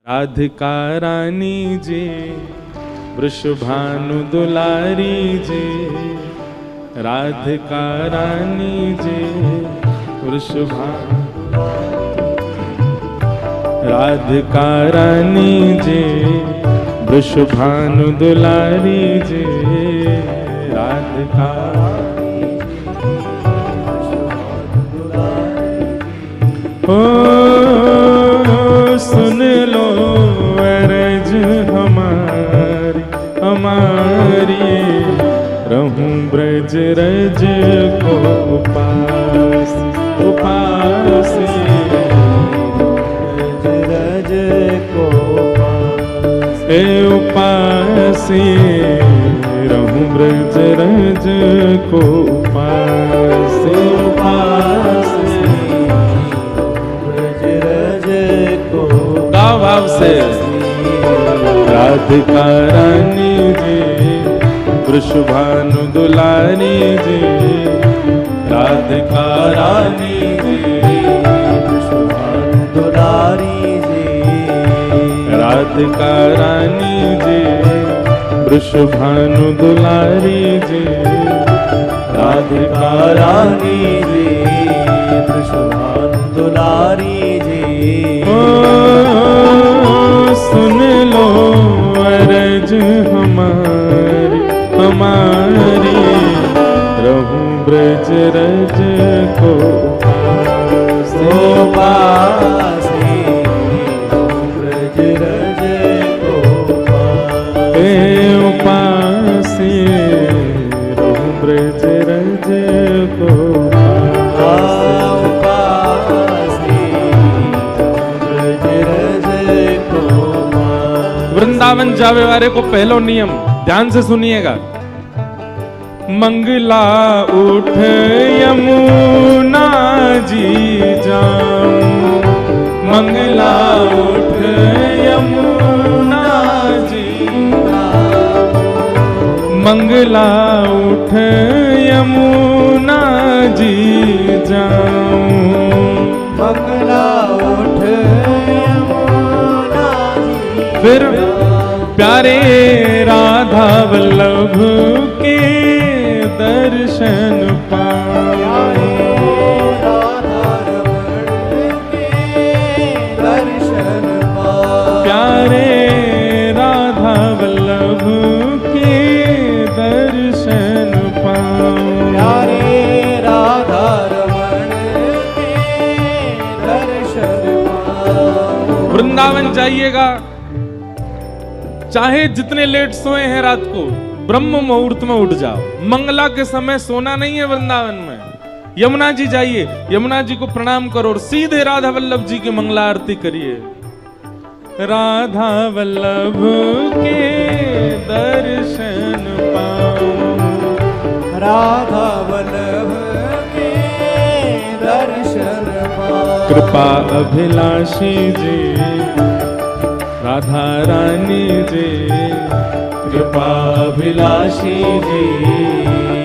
राधिका रानी जी वृषभानु दुलारी जी, राधिका रानी जी वृषभानु, राधिका रानी जी वृषभानु दुलारी जी, राधिका ओ सुन लो अरज हमारी हमारी, रहूं ब्रज रज को उपास उपास, रज को उपासी, रहूं ब्रज रज को उपास उपास, ब्रज रज को गाँव भाव से। राधिका रानी जी वृषभानु दुलारी जी, राधिका रानी जी वृषभानु दुलारी जी, राधिका रानी जी वृषभानु दुलारी जी, राधिका रानी जी वृषभानु दुलारी जी। ओ सुन लो अरज हमारी हमारी, रहूं ब्रज रज को उपासी, ब्रज रज को उपासी, रहूं ब्रज रज को उपासी, ब्रज रज को। वृंदावन जावे वाले को पहलो नियम ध्यान से सुनिएगा। मंगला उठ यमुना जी जाऊं, मंगला उठ यमुना जी, मंगला उठ यमुना जी जाऊं, मंगला उठ यमुना जी, फिर प्यारे राधा वल्लभ के दर्शन पाए, राधा रमण के दर्शन पाए, प्यारे राधा वल्लभ के दर्शन पाऊं, प्यारे राधा रमण के दर्शन पाए। वृंदावन जाइएगा, चाहे जितने लेट सोए हैं रात को, ब्रह्म मुहूर्त में उठ जाओ। मंगला के समय सोना नहीं है वृंदावन में। यमुना जी जाइए, यमुना जी को प्रणाम करो और सीधे राधा वल्लभ जी की मंगला आरती करिए। राधा वल्लभ के दर्शन पाऊं, राधा वल्लभ के दर्शन पाऊं, कृपा अभिलाषी जी राधा रानी जी, कृपा अभिलाषी जी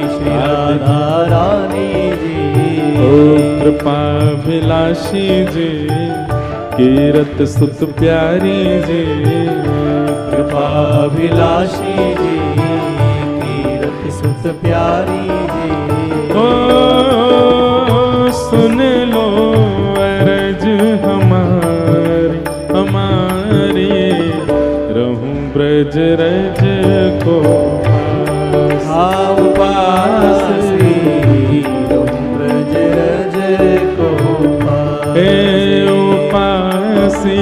श्री राधा रानी जी। ओ कृपा अभिलाषी जी कीरत सुत प्यारी जी, कृपा अभिलाषी जी कीरत सुत प्यारी जी। ओ सुन लो अरज हमारी हमारी, रहूं ब्रज रज को उपासी, ब्रज रज को उपासी,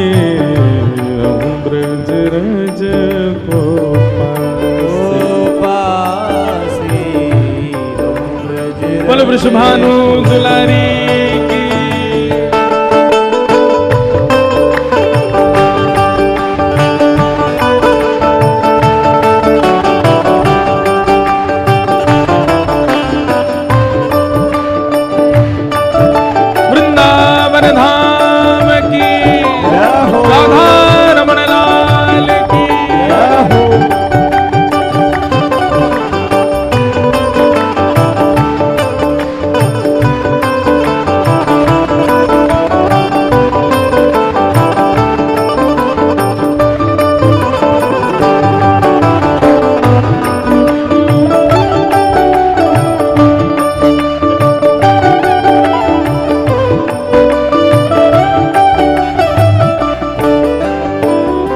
रहूं ब्रज रज को उपासी, ब्रज बोलो वृषभानु दुलारी की। वृंदावन धाम की, राधा रमण लाल की।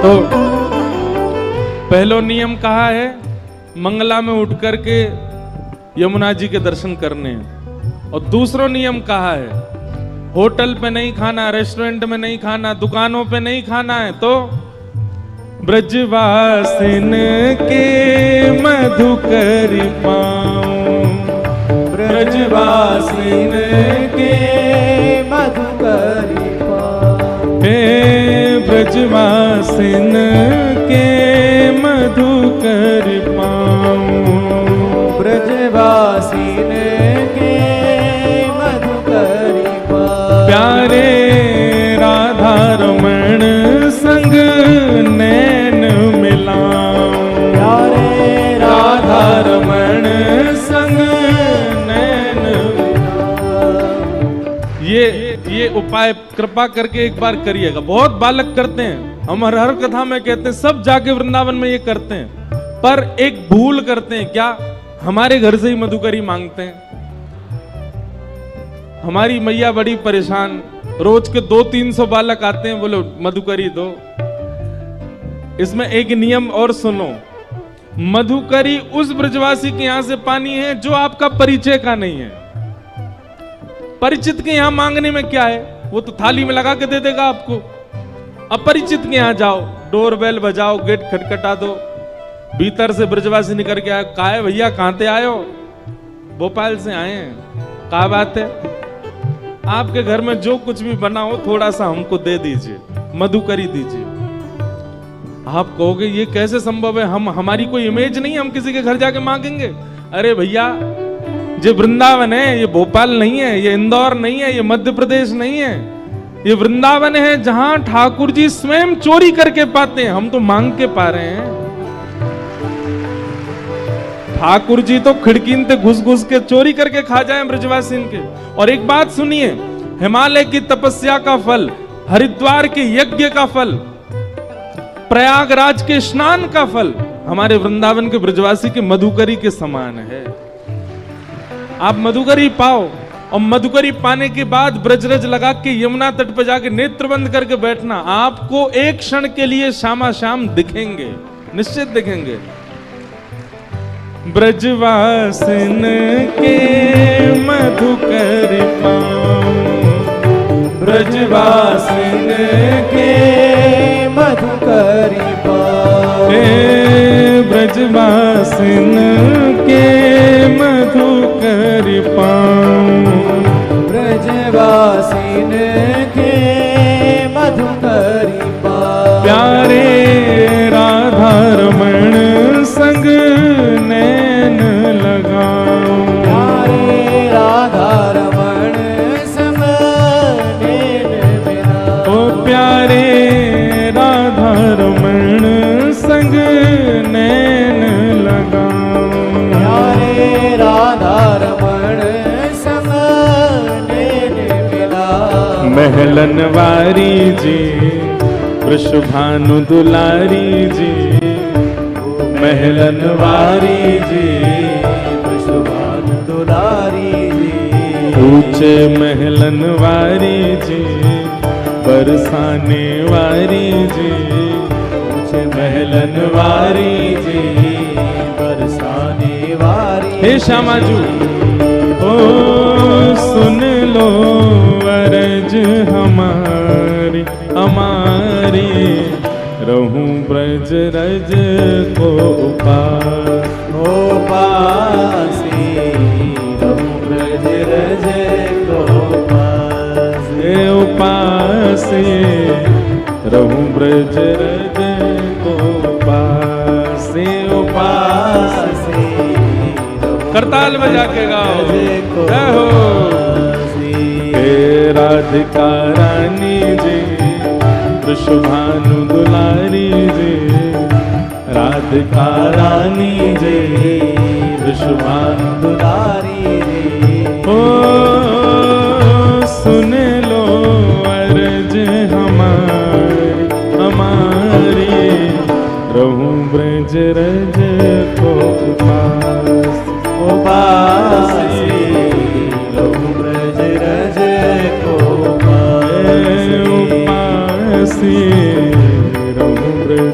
तो पहलो नियम कहा है, मंगला में उठ करके यमुना जी के दर्शन करने हैं। और दूसरा नियम कहा है, होटल पे नहीं खाना, रेस्टोरेंट में नहीं खाना, दुकानों पे नहीं खाना है। तो ब्रजवासिन के मधुकर पाऊं, ब्रजवासिन के मधुकर पाऊं, हे ब्रजवासिन के मधुकर पाऊं, ब्रजवासिन के मधुकर पाऊं, प्यारे राधा रमण संग नैन मिलाऊं, प्यारे राधा रमण संग नैन। ये उपाय कृपा करके एक बार करिएगा। बहुत बालक करते हैं, हम हर कथा में कहते हैं, सब जाके वृंदावन में ये करते हैं, पर एक भूल करते हैं। क्या? हमारे घर से ही मधुकरी मांगते हैं। हमारी मैया बड़ी परेशान, रोज के 200-300 बालक आते हैं, बोलो मधुकरी दो। इसमें एक नियम और सुनो, मधुकरी उस ब्रजवासी के यहां से पानी है जो आपका परिचय का नहीं है। परिचित के यहां मांगने में क्या है, वो तो थाली में लगा के दे देगा आपको। अपरिचित के यहां जाओ, डोरबेल बजाओ, गेट खटखटा दो, भीतर से ब्रजवासी निकल के आए, कहा है भैया कहां से आए हो? भोपाल से आए हैं। क्या बात है? आपके घर में जो कुछ भी बना हो थोड़ा सा हमको दे दीजिए, मधुकरी दीजिए। आप कहोगे ये कैसे संभव है, हमारी कोई इमेज नहीं है, हम किसी के घर जाके मांगेंगे? अरे भैया, ये वृंदावन है, ये भोपाल नहीं है, ये इंदौर नहीं है, ये मध्य प्रदेश नहीं है, ये वृंदावन है जहां ठाकुर जी स्वयं चोरी करके पाते हैं, हम तो मांग के पा रहे हैं। ठाकुर जी तो खिड़की से घुस घुस के चोरी करके खा जाए ब्रजवासी के। और एक बात सुनिए, हिमालय की तपस्या का फल, हरिद्वार के यज्ञ का फल, प्रयागराज के स्नान का फल हमारे वृंदावन के ब्रजवासी के मधुकरी के समान है। आप मधुकरी पाओ, और मधुकरी पाने के बाद ब्रजरज लगा के यमुना तट पर जाके नेत्र बंद करके बैठना, आपको एक क्षण के लिए शामा शाम दिखेंगे, निश्चित दिखेंगे। ब्रजवासिन के मधुकर पाऊं, ब्रजवासिन के मधुकर पाऊं, हे ब्रजवासिन के मधुकर पाऊं, ब्रजवासिन के मधुकर पाऊं, प्यारे राधा रमण संग नैन लगाऊं, प्यारे राधा रमण संग नैन मिलाऊं, ओ प्यारे राधा रमण संग नैन लगाऊं, प्यारे राधा रमण संग नैन मिलाऊं, महलन वारी जी वृषभानु दुलारी जी, महलन वारी जी वृषभानु दुलारी जी, ऊंचे महलन वारी जी, बरसाने वारी जी, ऊंचे महलन वारी जी, बरसाने वारी। हे श्यामाजू, ओ सुन लो अरज हमारी हमारी, रहूं ब्रज रज को उपास, उपासी रहूं ब्रज रज को उपासी, उपासी रहूं ब्रज रज को उपासी, उपासी करताल बजा के गाओ, जय हो। हे राधिका रानी जी वृषभानु दुलारी जी, राधिका रानी जी वृषभानु दुलारी जी, ओ सुन लो अर्ज हमारी हमारी, रहूं ब्रज रज को उपास, उपासी रहूं ब्रज रज को उपासी, उपासी रहूं ब्रज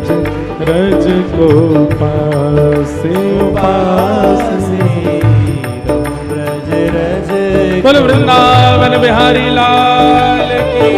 ब्रज को पासे पासे रहूं ब्रज रज बोल वृंदावन बिहारी लाल की।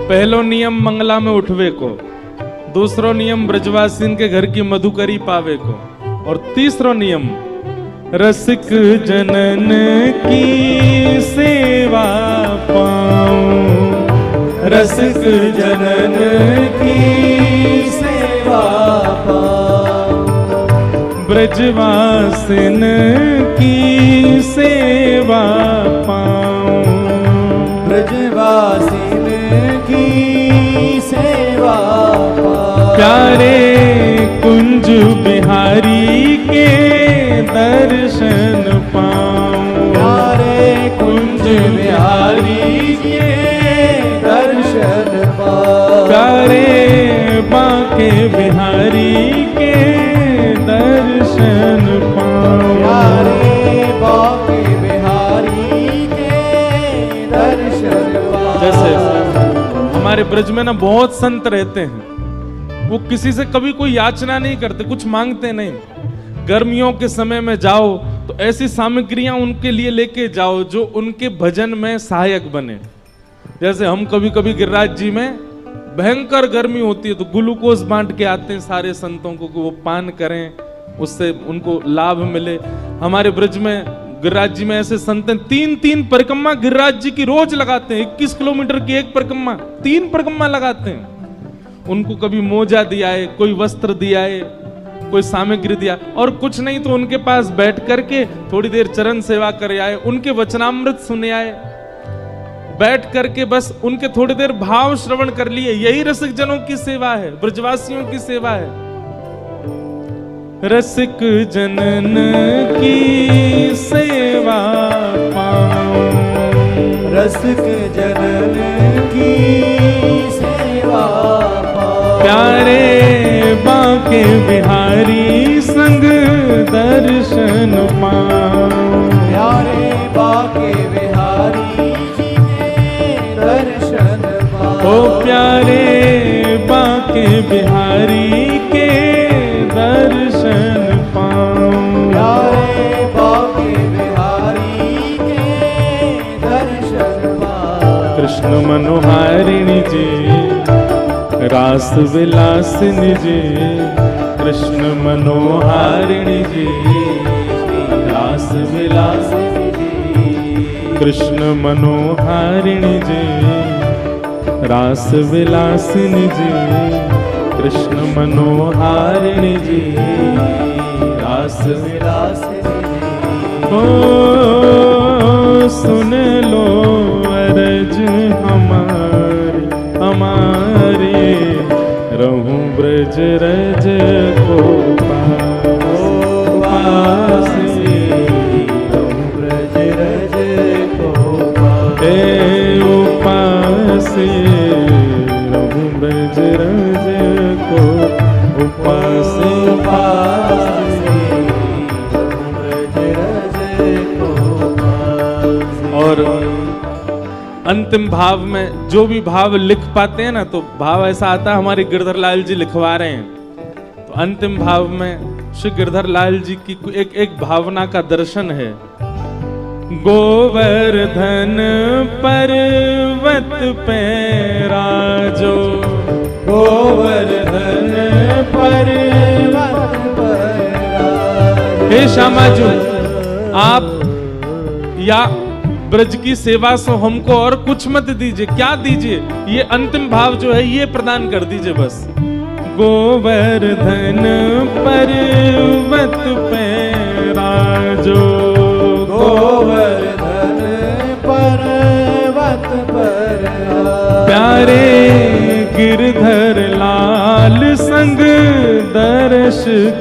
पहलो नियम मंगला में उठवे को, दूसरो नियम ब्रजवासीन के घर की मधुकरी पावे को, और तीसरो नियम रसिक जनन की सेवा पाऊं। रसिक जनन की सेवा पाऊं। ब्रजवासिन की सेवा पाऊं। ब्रजवासिन की सेवा पाऊं। प्यारे कुंज बिहारी के दर्शन पाऊं। प्यारे कुंज बिहारी के दर्शन पाऊं। प्यारे बांके बिहारी के दर्शन पाऊं। प्यारे बांके बिहारी के दर्शन पाऊं। जैसे हमारे ब्रज में ना बहुत संत रहते हैं, वो किसी से कभी कोई याचना नहीं करते, कुछ मांगते नहीं। गर्मियों के समय में जाओ तो ऐसी सामग्रियां उनके लिए लेके जाओ जो उनके भजन में सहायक बने। जैसे हम कभी कभी गिरिराज जी में भयंकर गर्मी होती है तो ग्लूकोज बांट के आते हैं सारे संतों को कि वो पान करें, उससे उनको लाभ मिले। हमारे ब्रज में गिरिराज जी में ऐसे संत हैं, 3-3 परिक्रमा गिरिराज जी की रोज लगाते हैं। 21 किलोमीटर की एक परिक्रमा, 3 परिक्रमा लगाते हैं। उनको कभी मोजा दिया है, कोई वस्त्र दिया है, कोई सामग्री दिया, और कुछ नहीं तो उनके पास बैठ करके थोड़ी देर चरण सेवा कर आए, उनके वचनामृत सुने आए, बैठ करके बस उनके थोड़ी देर भाव श्रवण कर लिए। यही रसिक जनों की सेवा है, ब्रजवासियों की सेवा है। रसिक जनन की सेवा पाऊं। रसिक जनन की सेवा पाऊं। प्यारे बांके बिहारी संग दर्शन पाऊं। प्यारे बांके बिहारी जी के दर्शन पाऊं। ओ प्यारे बांके बिहारी के दर्शन पाऊं। प्यारे बांके बिहारी के दर्शन पाऊं। कृष्ण मनोहारिणी जी, रास विलासिनी जी, कृष्ण मनोहारिणी जी, रास विलासिनी जी, कृष्ण मनोहारिणी जी, रास विलासिनी जी, कृष्ण मनोहारिणी जी, रास विलासिनी जी। ओ सुन लो अरज हमारी हमारे, रहूं ब्रज रज को पासे। रहूं ब्रज रज को पासे। उपासे रहूं ब्रज रज को उपासे। रहूं ब्रज रज को पासे। और अंतिम भाव में जो भी भाव लिख पाते हैं ना, तो भाव ऐसा आता है, हमारे गिरधर लाल जी लिखवा रहे हैं। तो अंतिम भाव में श्री गिरधर लाल जी की एक भावना का दर्शन है। गोवर्धन पर्वत पे राजो, गोवर्धन पर्वत पर राजो। हे श्यामाजू, आप या ब्रज की सेवा से हमको और कुछ मत दीजिए, क्या दीजिए, ये अंतिम भाव जो है ये प्रदान कर दीजिए बस। गोवर्धन पर्वत पे राजो, गोवर्धन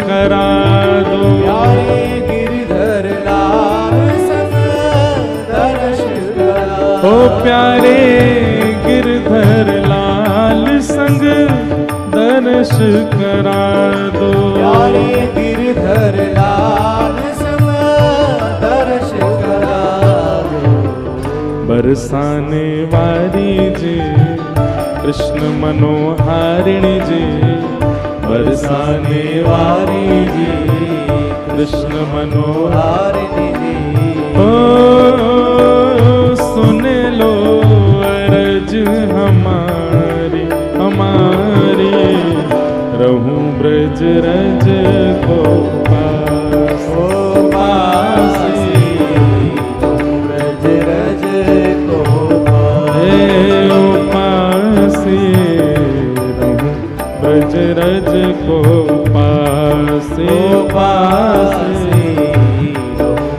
करा दो। प्यारे गिरधर लाल संग दर्श करा ओ प्यारे गिरधर लाल संग दर्श करा दो। प्यारे गिरधर लाल संग दर्श करा दो। बरसाने वाली जी कृष्ण मनोहारिणी जी, बरसाने वाली जी कृष्ण मनोहारिणी जी। ओ सुन लो अरज हमारी हमारी, रहूं ब्रज रज को पास। ओ पासी ब्रज रज को हे ओ पासी, रहूं ब्रज रज को पासे। ओ पासी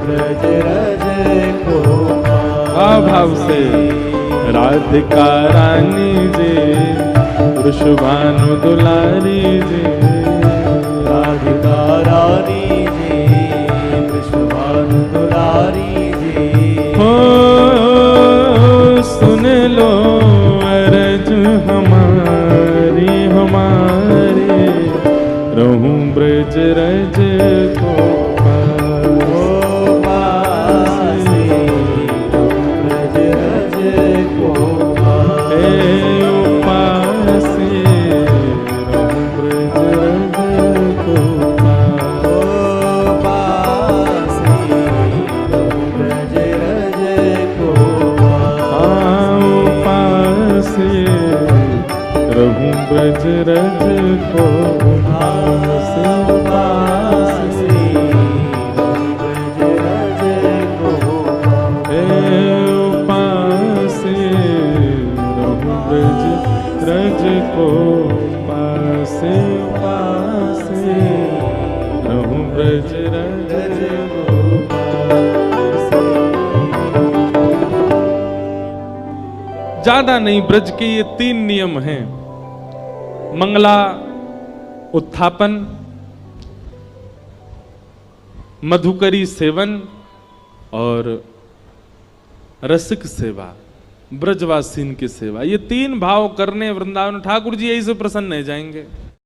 ब्रज रज को भाव से राधिका रानी जी वृषभानु दुलारी जी, राधिका रानी जी वृषभानु दुलारी जी। हो सुन लो अरज हमारी हमारी, रहूं ब्रज रज को ब्रज रज को पासे पासे, ब्रज रज को हे पासे, रहूं ब्रज रज को पासे पासे, रहूं ब्रज रज को पासे। ज्यादा नहीं, ब्रज के ये 3 नियम हैं। मंगला उत्थापन, मधुकरी सेवन और रसिक सेवा, ब्रजवासीन की सेवा। ये 3 भाव करने वृंदावन ठाकुर जी यही से प्रसन्न हो जाएंगे।